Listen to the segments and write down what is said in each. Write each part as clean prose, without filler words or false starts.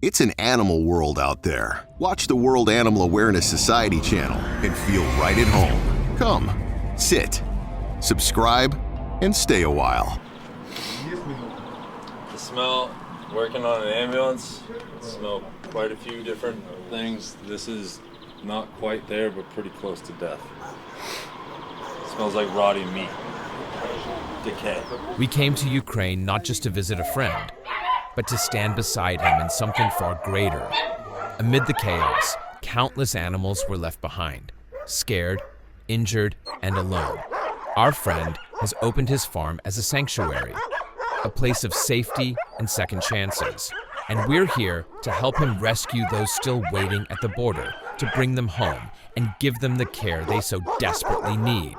It's an animal world out there. Watch the World Animal Awareness Society channel and feel right at home. Come, sit, subscribe, and stay a while. The smell, working on an ambulance, smell quite a few different things. This is not quite there, but pretty close to death. It smells like rotting meat, decay. We came to Ukraine not just to visit a friend, but to stand beside him in something far greater. Amid the chaos, countless animals were left behind, scared, injured, and alone. Our friend has opened his farm as a sanctuary, a place of safety and second chances. And we're here to help him rescue those still waiting at the border, to bring them home and give them the care they so desperately need.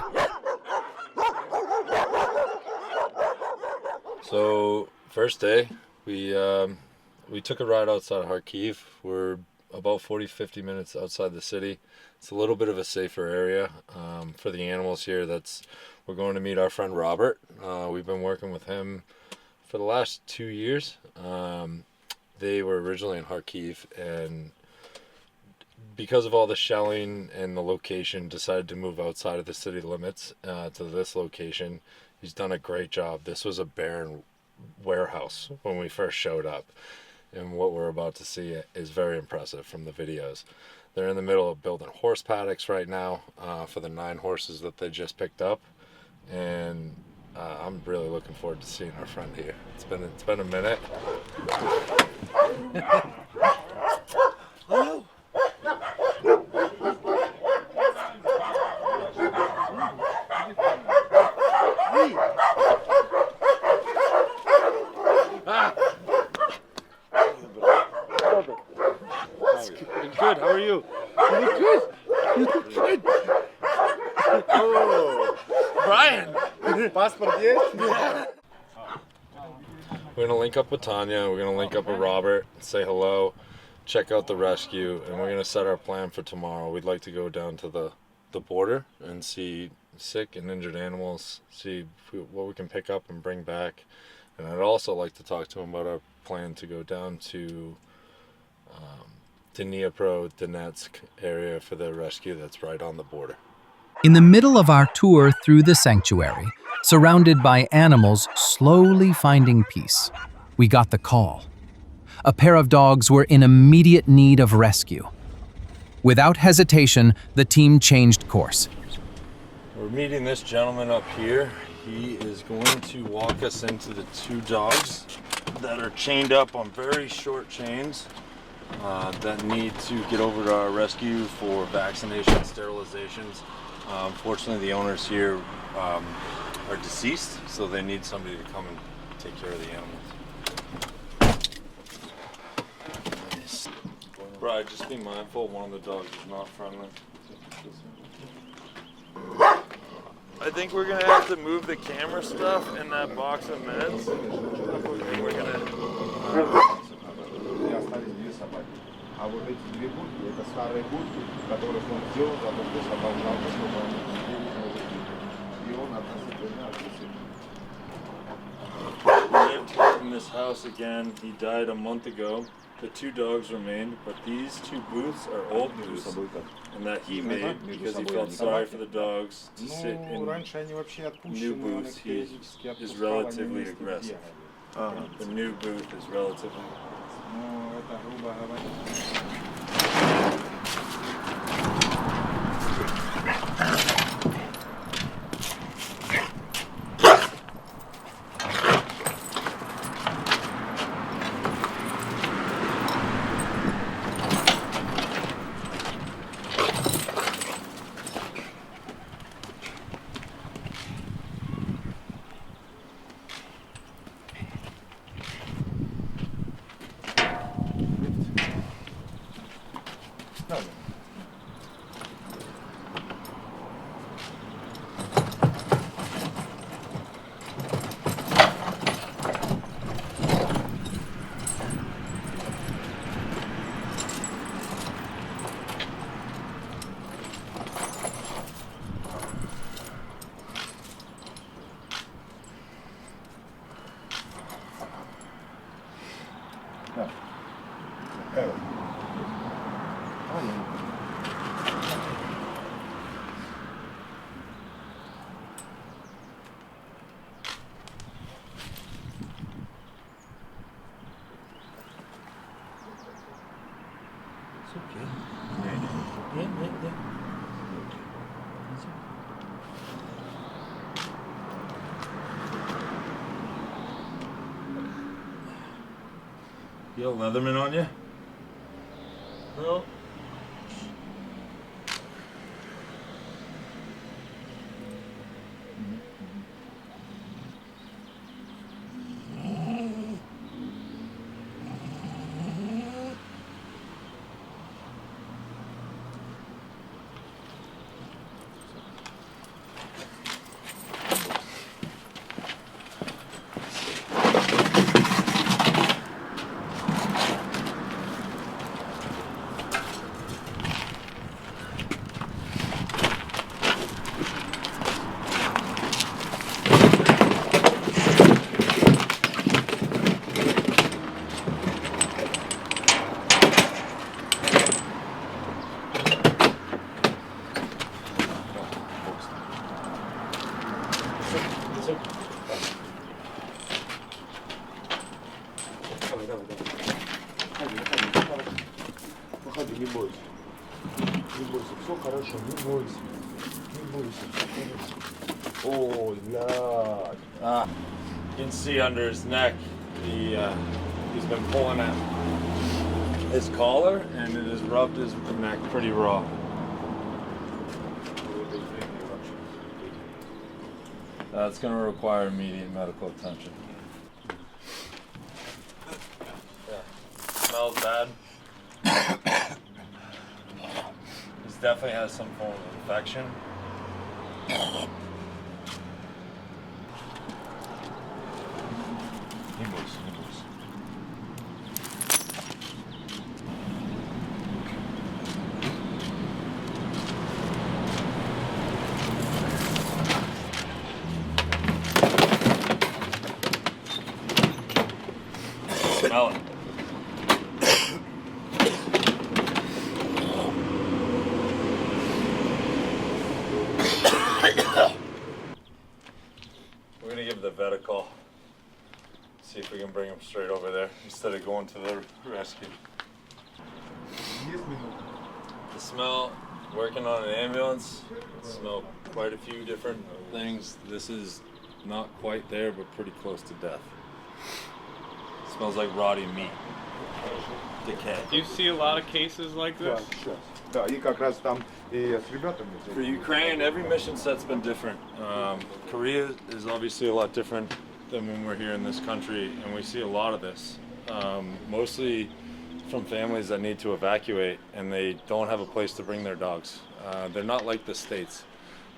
So, first day, we took a ride outside of Kharkiv. We're about 40-50 minutes outside the city. It's a little bit of a safer area for the animals here. We're going to meet our friend Robert. We've been working with him for the last 2 years. They were originally in Kharkiv, and because of all the shelling and the location, decided to move outside of the city limits to this location. He's done a great job. This was a barren warehouse when we first showed up, and what we're about to see is very impressive from the videos. They're in the middle of building horse paddocks right now for the 9 horses that they just picked up, and I'm really looking forward to seeing our friend here. It's been a minute. Hello. Good. How are you? You look good. You look good. Oh, Brian. Passport есть? Yeah. We're gonna link up with Tanya. We're gonna link up with Robert. Say hello. Check out the rescue, and we're gonna set our plan for tomorrow. We'd like to go down to the border and see sick and injured animals. See what we can pick up and bring back. And I'd also like to talk to him about our plan to go down to Dnipro, Donetsk area for the rescue that's right on the border. In the middle of our tour through the sanctuary, surrounded by animals slowly finding peace, we got the call. A pair of dogs were in immediate need of rescue. Without hesitation, the team changed course. We're meeting this gentleman up here. He is going to walk us into the 2 dogs that are chained up on very short chains that need to get over to our rescue for vaccination and sterilizations. Unfortunately, the owners here are deceased, so they need somebody to come and take care of the animals. Nice. Brian, just be mindful, one of the dogs is not friendly. I think we're gonna have to move the camera stuff in that box of meds. We're gonna. А вот эти 2 будки, это старые будки, которых он сделал за то, что собак жалко, чтобы он и он относительно агрессивный. In this house again, he died a month ago. The 2 dogs remained, but these 2 booths are old booths, and that he made because he felt sorry for the dogs to sit in new booths. He is relatively aggressive. The new booth is relatively. Evo. Ajde. You got Leatherman on you? No. Выходи, не бойся. Не бойся, все хорошо, не бойся. Не бойся, все хорошо. Ой, блядь. Ah, you can see under his neck, he's been pulling at his collar and it has rubbed his neck pretty raw. That's going to require immediate medical attention. Yeah. Smells bad. This definitely has some form of infection. Smell it. We're gonna give the vet a call. See if we can bring him straight over there instead of going to the rescue. The smell, working on an ambulance, smell quite a few different things. This is not quite there, but pretty close to death. Smells like rotting meat. Decay. Do you see a lot of cases like this? Сейчас. Да, и как раз там и с ребятами. For Ukraine, every mission set's been different. Korea is obviously a lot different than when we're here in this country, and we see a lot of this. Mostly from families that need to evacuate and they don't have a place to bring their dogs. They're not like the States,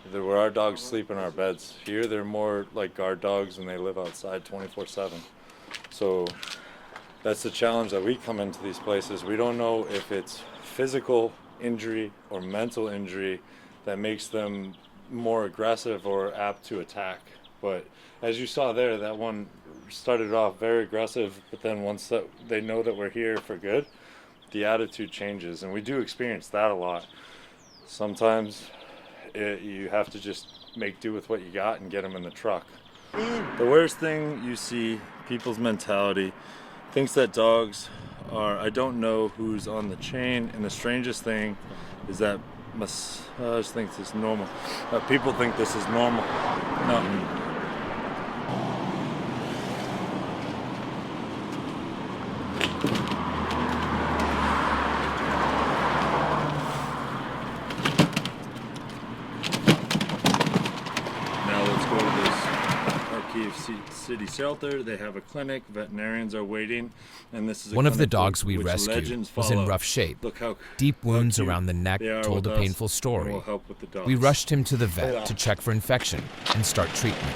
where our dogs sleep in our beds. Here, they're more like guard dogs and they live outside 24/7. So that's the challenge that we come into these places. We don't know if it's physical injury or mental injury that makes them more aggressive or apt to attack. But as you saw there, that one started off very aggressive, but then once that they know that we're here for good, the attitude changes, and we do experience that a lot. Sometimes you have to just make do with what you got and get them in the truck. The worst thing you see, people's mentality, thinks that dogs are, I don't know who's on the chain, and the strangest thing is that massage thinks it's normal. People think this is normal. No. City shelter. They have a clinic. Veterinarians are waiting, and this is one of the dogs we rescued was in rough shape. Deep wounds around the neck told a painful story. We rushed him to the vet to check for infection and start treatment.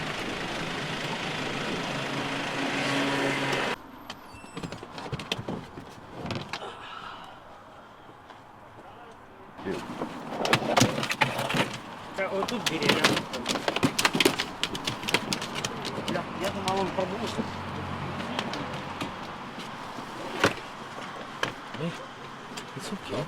Me? It's okay.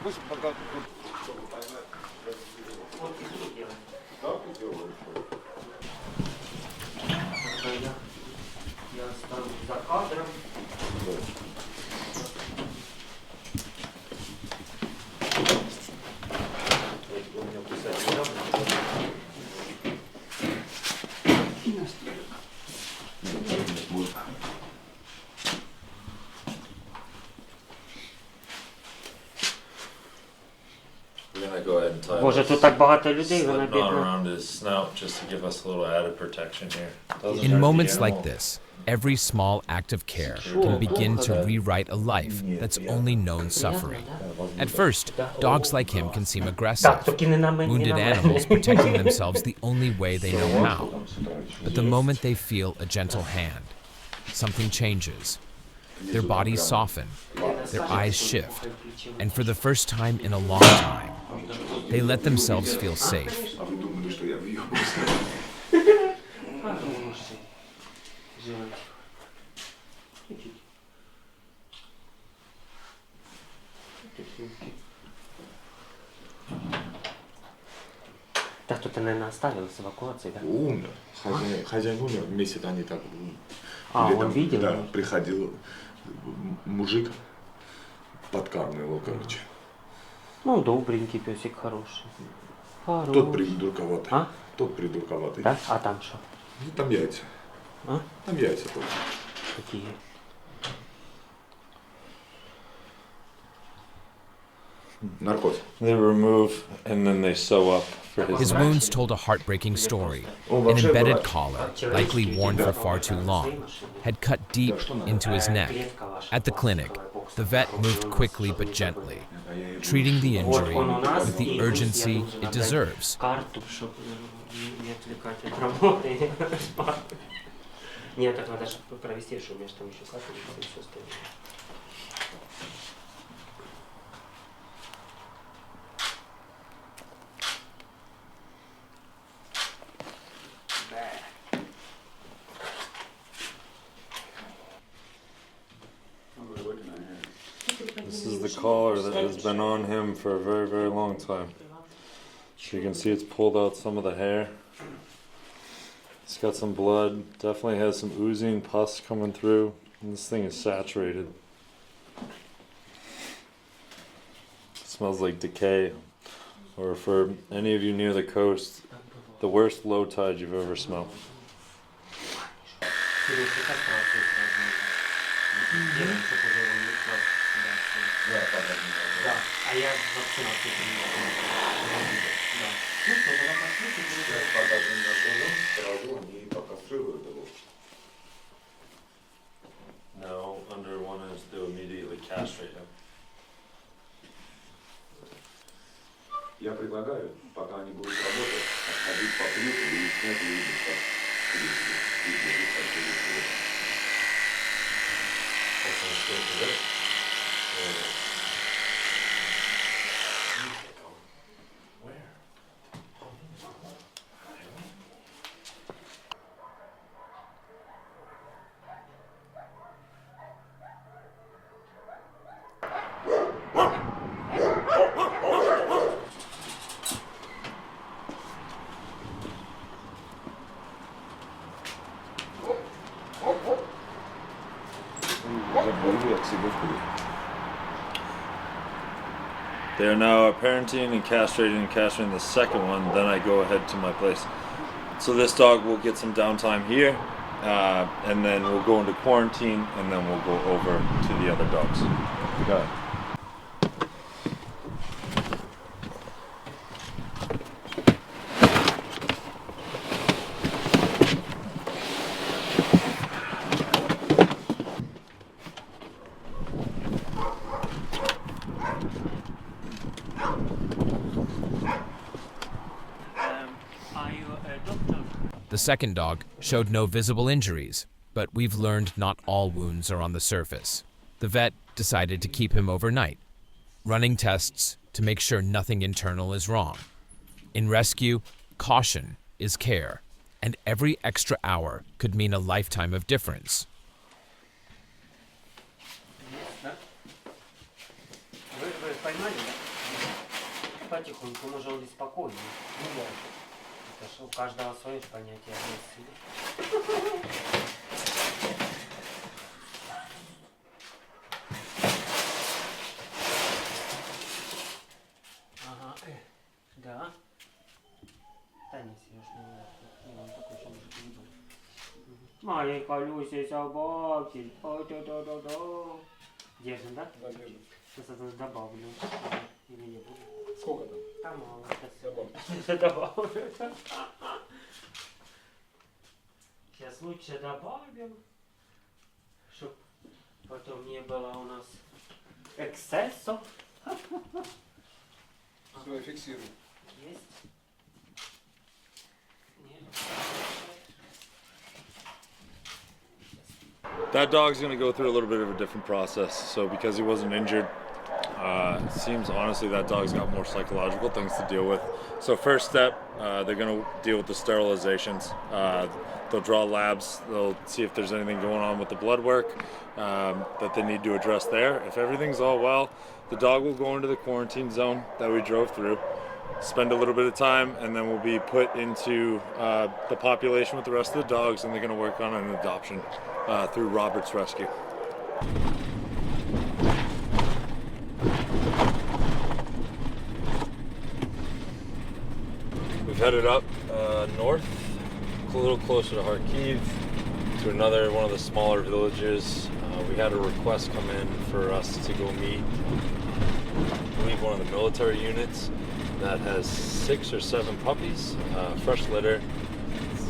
We're gonna go ahead and tie Боже, this тут так багато людей, slip вона knot бідна. around his snout just to give us a little added protection here. Doesn't hurt In the moments like animal. this, every small act of care can begin to rewrite a life that's only known suffering. At first, dogs like him can seem aggressive, Так, тільки не на мене, не wounded на мене. animals protecting themselves the only way they know how. But the moment they feel a gentle hand, something changes. Their bodies soften, their eyes shift, and for the first time in a long time, they let themselves feel safe. А вы думали, что я въебался? Хороший. Животик. Чуть-чуть. Чуть-чуть. Так кто-то, наверное, оставил с эвакуацией, да? Умер. Хозяин умер, месяц они так... А, летом, он видел? Да, приходил мужик, подкармливал его, короче. Ну, добренький песик, хороший. Хороший. Тот придурковатый. А? Тот придурковатый. Да? А там что? Ну, там яйца. А? Там яйца тоже. Какие? Наркоз. They remove and then they sew up for his His neck. wounds told a heartbreaking story. An embedded collar, likely worn for far too long, had cut deep into his neck. At the clinic, the vet moved quickly but gently, treating the injury with the urgency it deserves. Карту, чтобы не отвлекать от работы. Нет, так надо же провести, что у меня же там еще капельница и все остальное. This is the collar that has been on him for a very, very long time. So you can see it's pulled out some of the hair. It's got some blood, definitely has some oozing pus coming through. And this thing is saturated. Smells like decay. Or for any of you near the coast, the worst low tide you've ever smelled. Да, а я вакцинацию Сразу они покастрируют его. No, under one is to immediately castrate him. Я предлагаю, пока они будут работать, отходить по плюсу и снять люди, как They are now parenting and castrating the second one, then I go ahead to my place. So this dog will get some downtime here, and then we'll go into quarantine, and then we'll go over to the other dogs. Go ahead. Are you a doctor? The second dog showed no visible injuries, but we've learned not all wounds are on the surface. The vet decided to keep him overnight, running tests to make sure nothing internal is wrong. In rescue, caution is care, and every extra hour could mean a lifetime of difference. поймали, да? Потихоньку, может, он и спокойный. Ну да. Это ж у каждого свое понятие агрессии. Ага, да. Да не, Сереж, не он такой, что может не был. Мои колюсые собаки. Ой-да-да-да-да. Держим, да? Да, держим. Сейчас это добавлю. Или не буду. Сколько там? Там мало. Добавь. Добавлю. Сейчас лучше добавим, чтобы потом не было у нас эксцессов. Все, я фиксирую. Есть? Нет. That dog's going to go through a little bit of a different process. So because he wasn't injured, seems honestly that dog's got more psychological things to deal with. So first step, they're going to deal with the sterilizations. They'll draw labs. They'll see if there's anything going on with the blood work that they need to address there. If everything's all well, the dog will go into the quarantine zone that we drove through, spend a little bit of time, and then we'll be put into the population with the rest of the dogs, and they're going to work on an adoption through Robert's Rescue. We've headed up north, a little closer to Kharkiv, to another one of the smaller villages. We had a request come in for us to go meet, I believe, one of the military units that has 6 or 7 puppies, fresh litter.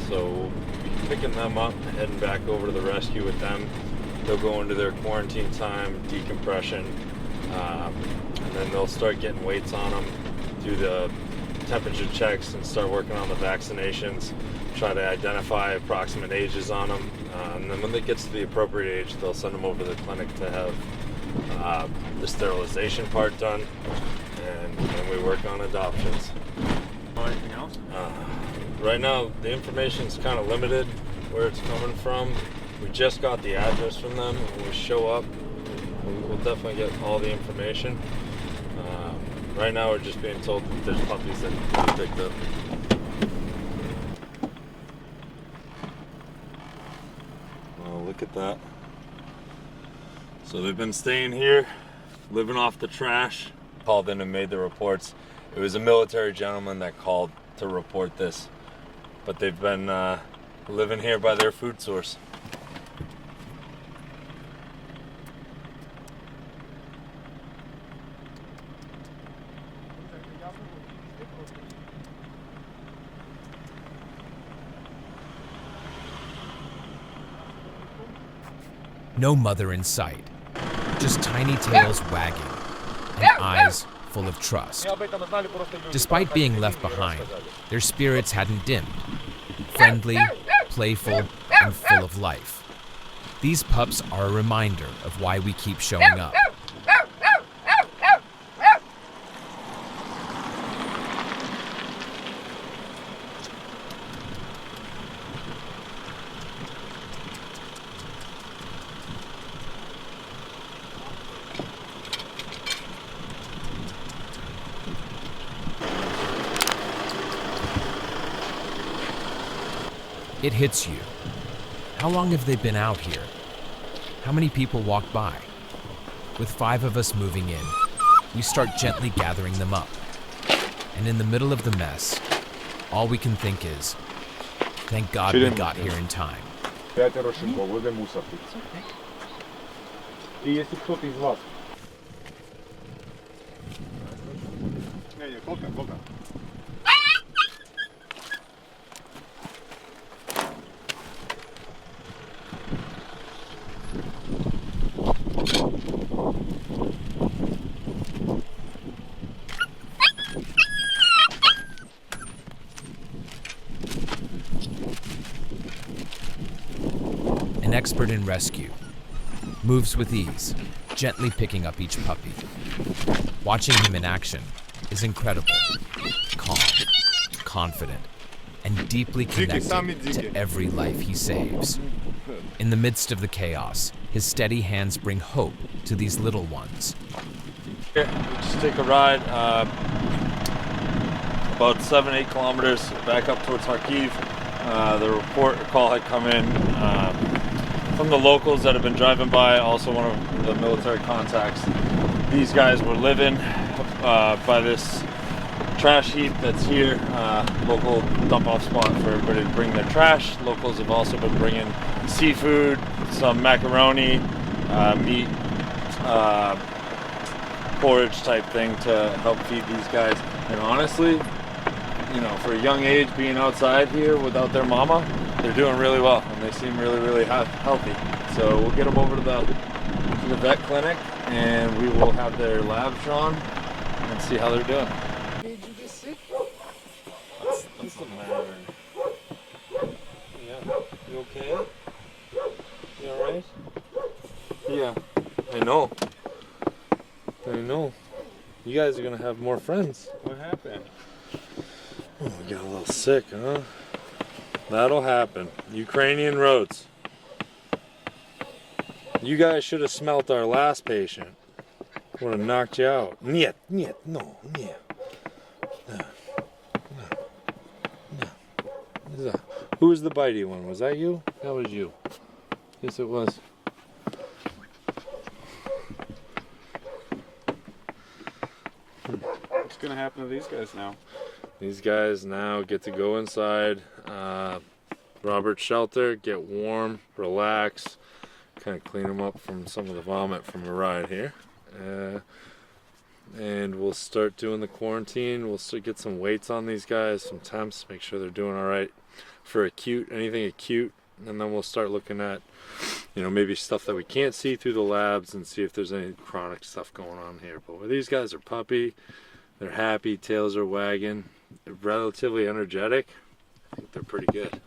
So we'll be picking them up, heading back over to the rescue with them. They'll go into their quarantine time, decompression, and then they'll start getting weights on them, do the temperature checks, and start working on the vaccinations, try to identify approximate ages on them. And then when they get to the appropriate age, they'll send them over to the clinic to have the sterilization part done, and then we work on adoptions. Anything else? Right now, the information's kind of limited where it's coming from. We just got the address from them. When we show up, we'll definitely get all the information. Right now, we're just being told that there's puppies that need to be picked up. Oh, look at that. So they've been staying here, living off the trash. Called in and made the reports. It was a military gentleman that called to report this, but they've been living here by their food source. No mother in sight, just tiny tails wagging and eyes full of trust. Despite being left behind, their spirits hadn't dimmed. Friendly, playful, and full of life. These pups are a reminder of why we keep showing up. It hits you. How long have they been out here? How many people walk by? With 5 of us moving in, we start gently gathering them up. And in the middle of the mess, all we can think is, thank God we got here in time. 5 щенков, буде мусорки. И если кто-то из вас... Не, только. An expert in rescue, moves with ease, gently picking up each puppy. Watching him in action is incredible, calm, confident, and deeply connected to every life he saves. In the midst of the chaos, his steady hands bring hope to these little ones. to take a ride about 7-8 kilometers back up towards Kharkiv. The report or call had come in from the locals that have been driving by, also one of the military contacts. These guys were living by this trash heap that's here, local dump-off spot for everybody to bring their trash. Locals have also been bringing seafood, some macaroni, meat, porridge type thing to help feed these guys. And honestly, you know, for a young age being outside here without their mama, they're doing really well and they seem really, really healthy. So we'll get them over to the vet clinic and we will have their labs drawn and see how they're doing. Did you get sick? That's the matter. Yeah. You okay? You alright? Yeah. I know. You guys are gonna have more friends. What happened? Oh, we got a little sick, huh? That'll happen. Ukrainian roads. You guys should have smelt our last patient. Would have knocked you out. Niet, no. Who was the bitey one? Was that you? That was you. Yes, it was. What's gonna happen to these guys now? These guys now get to go inside Robert's shelter, get warm, relax, kind of clean them up from some of the vomit from a ride here. And we'll start doing the quarantine. We'll get some weights on these guys, some temps, make sure they're doing all right for anything acute. And then we'll start looking at, you know, maybe stuff that we can't see through the labs and see if there's any chronic stuff going on here. But these guys are puppy, they're happy, tails are wagging, they're relatively energetic. I think they're pretty good.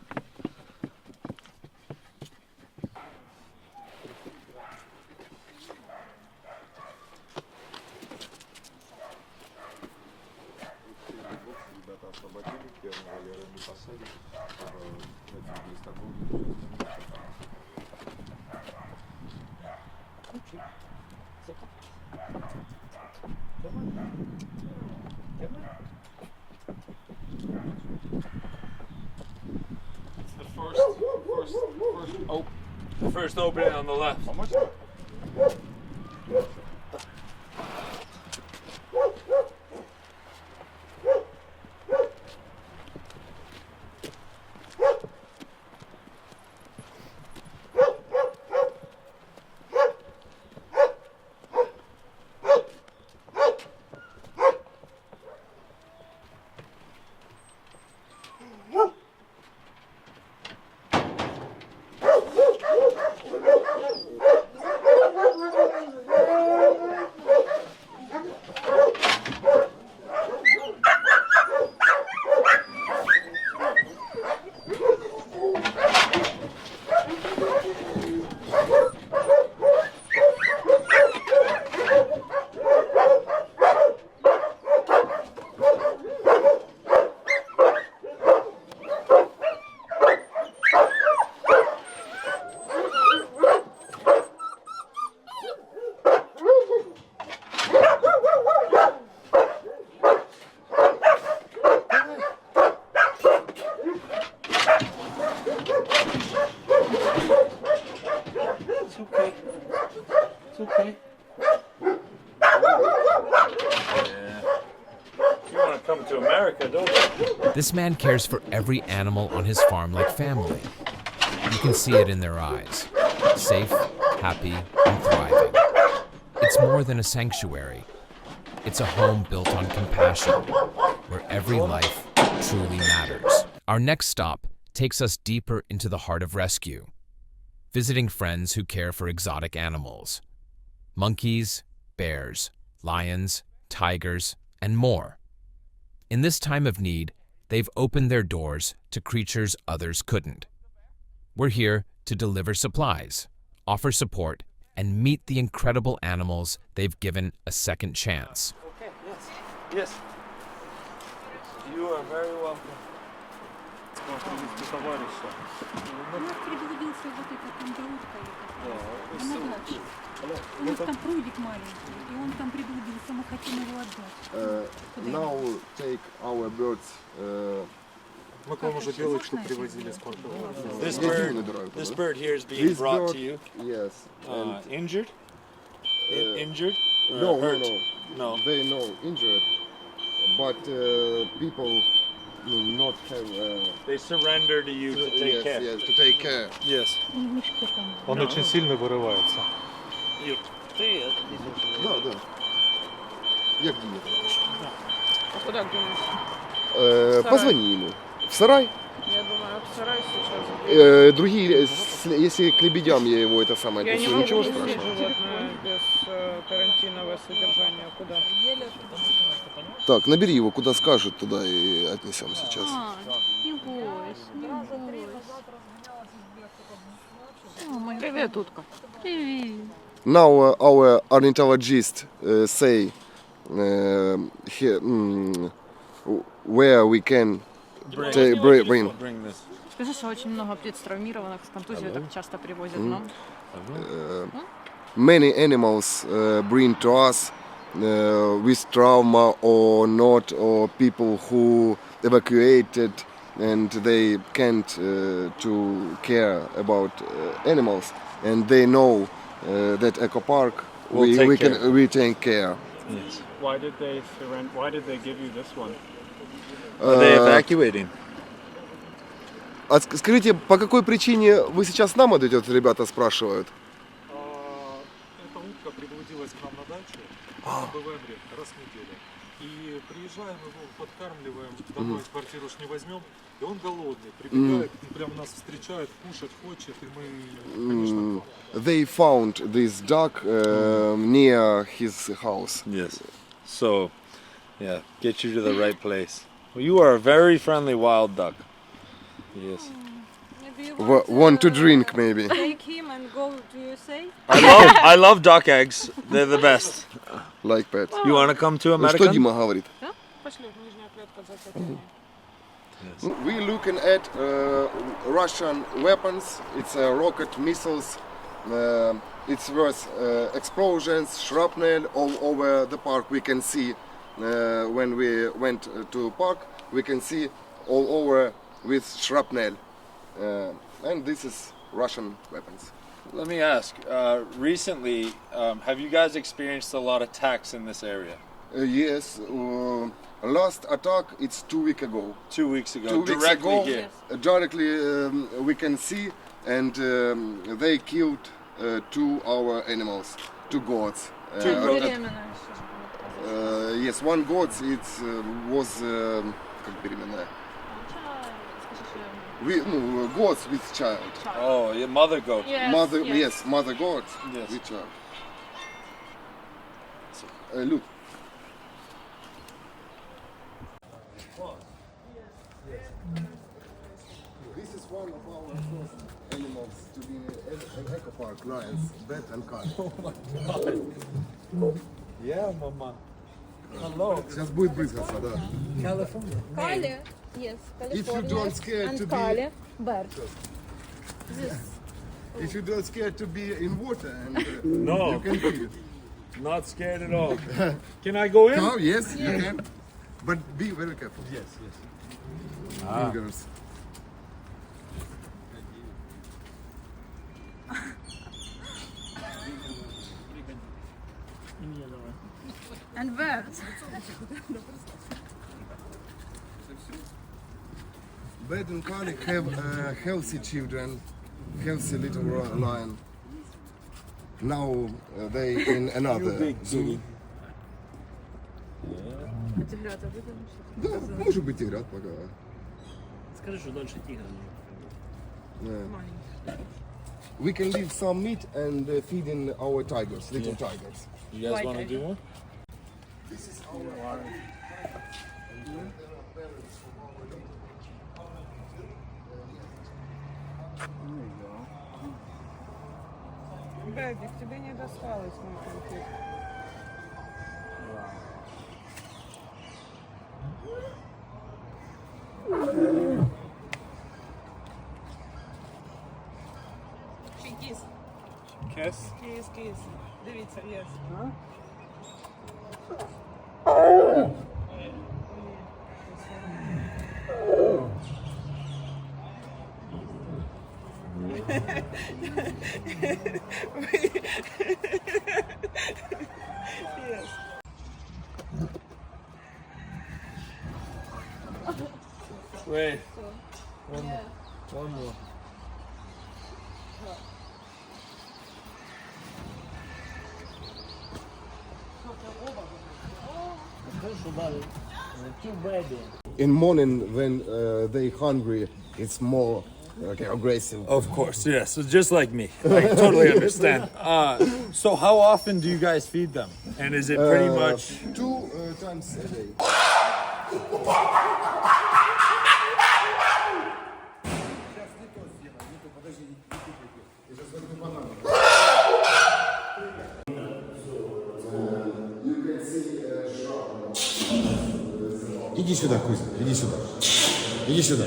The first opening on the left. This man cares for every animal on his farm like family. You can see it in their eyes. Safe, happy, and thriving. It's more than a sanctuary. It's a home built on compassion, where every life truly matters. Our next stop takes us deeper into the heart of rescue, visiting friends who care for exotic animals. Monkeys, bears, lions, tigers, and more. In this time of need, they've opened their doors to creatures others couldn't. We're here to deliver supplies, offer support, and meet the incredible animals they've given a second chance. Okay, yes. You are very welcome. вам привезти товарища. У нас приблудился вот эта кондорка. На даче. У нас там прудик маленький, и он там приблудился, мы хотим его отдать. Now take our birds. Мы к вам уже белочку привозили с This Я bird, дивно дорогу, this да? bird here is being This brought bird, to you. yes. And Injured? Injured? Or no, hurt? no, No. they know injured, but people not have. They surrender to you to take Yes, care. yes, to take care. Yes. Он в мешке там. Он очень сильно вырывается. Да, да. Як діяти? А куда где-нибудь? Позвони ему. В сарай. Я думаю, постараюсь сейчас. Другие, если к лебедям я его это самое, Я то не есть могу ничего пустить страшного. животное без карантинового содержания. Куда? Так, набери его, куда скажет, туда и отнесем сейчас. Не бойся, не бойся. Привет, утка. Привет. Now our ornithologist say where we can bring. Bring this. Скажи, что очень много птиц травмированных с контузией так часто привозят нам. Many animals bring to us with trauma or not, or people who evacuated and they can't to care about animals, and they know that eco park we take care. Yes. Why did they surrender? Why did they give you this one? Are they evacuating? А скажите, по какой причине вы сейчас нам отдаете, ребята спрашивают? Эта утка приблудилась к нам на даче, мы бываем редко, раз в неделю. И приезжаем его, подкармливаем, домой в квартиру уж не возьмем, и он голодный, прибегает, прям нас встречает, кушать хочет, и мы, конечно, They found this duck near his house. Yes. So, yeah, get you to the right place. Well, you are a very friendly wild duck. Yes. Want to drink maybe? Take him and go to USA. I love duck eggs. They're the best. Like pet. You want to come to Что America? Дима говорит? Пошли, нижняя клетка закрыта. We're looking at Russian weapons. It's rocket missiles. It's worth explosions, shrapnel all over the park. We can see when we went to park. We can see all over with shrapnel, and this is Russian weapons. Let me ask. Recently, have you guys experienced a lot of attacks in this area? Yes, last attack it's 2 weeks ago. 2 weeks ago, 2 weeks directly ago, here. directly we can see, and they killed 2 our animals, 2 goats. Yes, one goat it was как беременная. Goats with child. Oh, your mother goat. Mother goat Yes. with child. Look. This is one of our first animals to be an eco park, lions, bat and cat. Oh my God. Yeah, mama. Hello. Сейчас будет брызгаться, да. Kale, yes, If you don't scared and to be, Kale, bird. if you don't scared to be in water, and No. you can feel it. Not scared at all. Can I go in? Oh yes, you can, but be very careful. Yes, yes. Fingers. And birds. Bat and Kale have healthy children, healthy little lion. Now they in another zoo. Да, может быть тигрят пока. Скажи, что дальше тигра. We can leave some meat and feed in our tigers, little tigers. You guys want to do one? This is our Бэбик, тебе не досталось мой конфет. kiss. Дивіться, yes. Yes. Wait. One more. One more. In morning when they hungry, it's more aggressive. Of course, yeah. So just like me, I totally understand. So how often do you guys feed them? And is it pretty much 2 times a day. Иди сюда, Кузя, иди сюда. Иди сюда.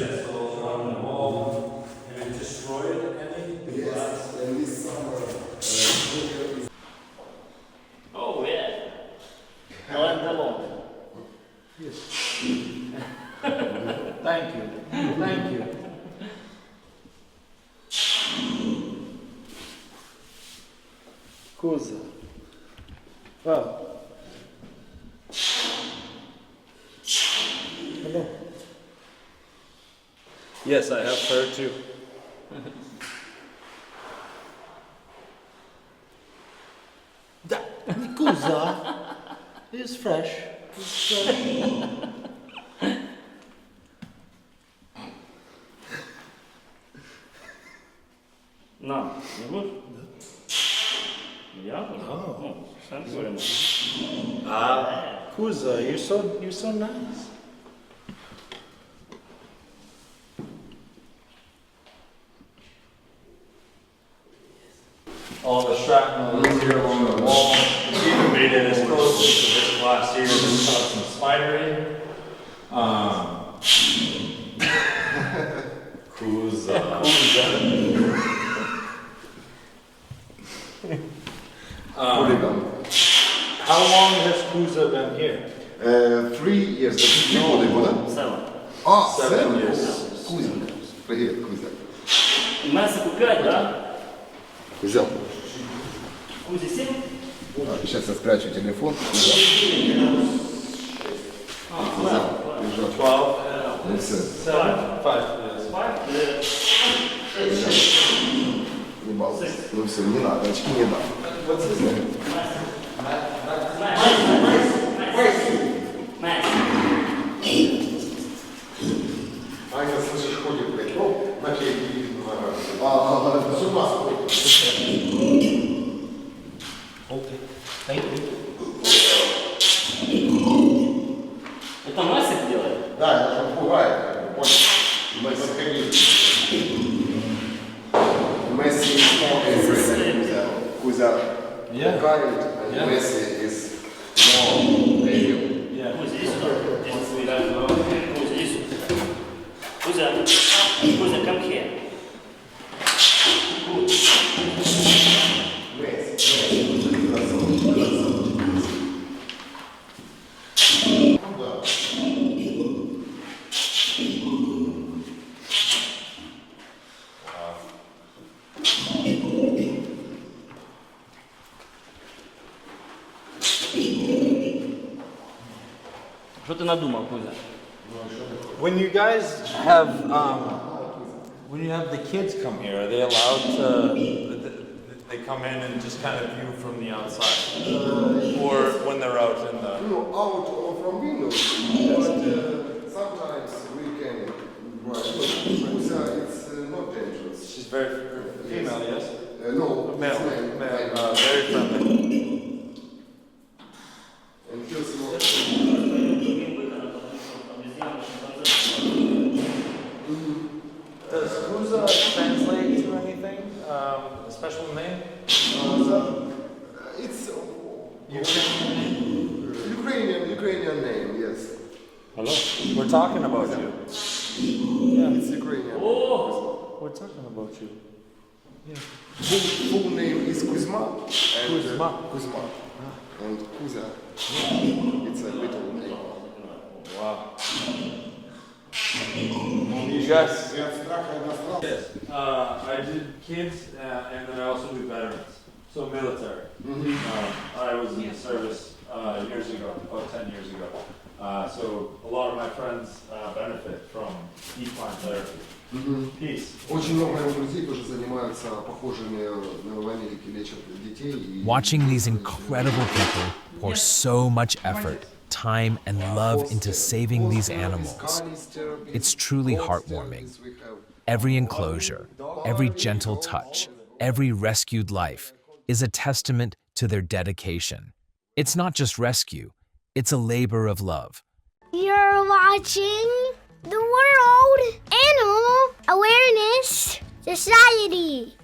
Oh yeah. Alan Delon. Yes. Thank you. Thank you. Kuza. Wow. Hello. Yes, I have fur too. Kuza is fresh. It's fresh. На, не будешь? Я буду? Ну, сам говорим. Kuza, you're so nice. All the shrapnel is here along the wall. We even made it as close to this glass here. Just caught some spidering. Kuza. How long has Kuza been here? 3 years. Сава. 7 years. Кузя. Привет, Кузя. Мясо купять, да? Взял. Кузя 7? Сейчас я спрячу телефон. Взял. 12. Ну все. 5. Не балуйся. Ну все, не надо, очки не надо. Аня, слышишь, ходит, блядь, ну, наклейки видно на раз. С ума сходит. Okay. Thank you. Это Масик делает? Да, это же пугает, понял? Messi is more Kuzя. Kuzя kind and Messi is more medium. Кузя, иди сюда. Кузя, иди сюда. Кузя, come here. Что ты надумал, Кузя? When you guys have when you have the kids come here, are they allowed to? They come in and just kind of view from the outside, or when they're out in the. No, out from windows, but sometimes we can drive. Kuzya, it's not dangerous. She's very female, yes. No, Male, it's male, very friendly. And feels more. Does Kuza translate to anything? A special name? It's Ukrainian name? Ukrainian name, yes. Hello. We're talking about you. Yeah, it's Ukrainian. We're talking about you. Full name is Kuzma. And, Kuzma. And Kuza. It's a little name. Wow. You guys? Yes. I did kids, and then I also do veterans. So military. I was in the service years ago, about 10 years ago. So a lot of my friends benefit from equine therapy. Peace. Очень много моих друзей тоже занимаются похожими в Америке лечат детей. Watching these incredible people pour so much effort, time, and love into saving these animals, it's truly heartwarming. Every enclosure, every gentle touch, every rescued life is a testament to their dedication. It's not just rescue, it's a labor of love. You're watching the World Animal Awareness Society.